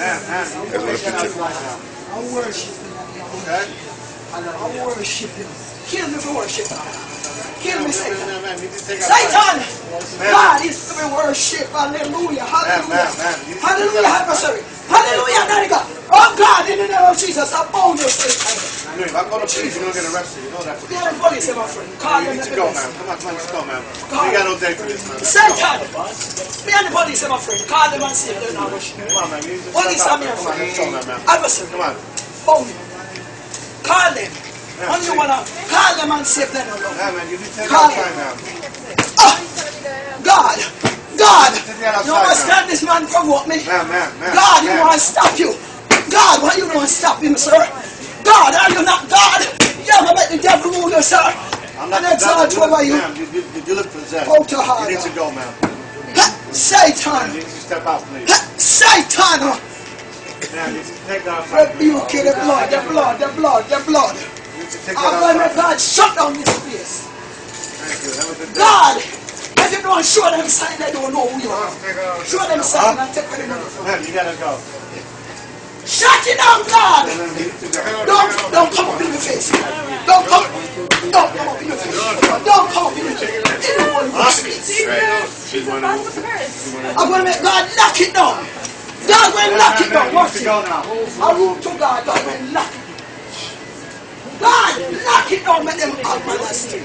I worship him. Okay. I worship him. Kill me for worship. Kill me, Satan. Satan! God is to be worshipped. Hallelujah. Hallelujah. Hallelujah, adversary. Hallelujah, daddy God. Oh God, in the name of Jesus, I bound you, Satan. If I go to police, you're going to get arrested. You know that. Be on the police, my friend. Call them. You need to go, man. Come on, let's go, man. We got no day for this, man. Satan! Be on the police, my friend. Call them and see if they're not worshiping. Come on, man. Police are here. Come on, let's go, man. Adversary. Come on. Bound you. Call them. When you want to call them and see if they're not. Yeah, man. You need to take out time now. God! God! You understand this man provoke me? Man. God, you want to stop you. God, why you don't stop him, sir? God, are you not God? You ever let the devil rule you, sir? I'm not and exalt over you. Ma'am, you look possessed. Oh, to hard. You need to go, ma'am. Satan! You need to step out, please. Satan! Ma'am, you need to take that out. Rebuke you, the blood. You need to take that I'm going to out. God shut down this place. Thank you. Have a good day. God! If you don't show them sign, they don't know who you are. Show them sign and take the money. Ma'am, you gotta go. Shut it down, God! Ma'am, you need to go. Don't come up in your face. Don't come up in your face. Don't come up in your face. Anyone who speaks. I'm going to make God lock it down. God will lock it down. Watch it. I root to God. God will lock it. God, lock it down. Make them out my last.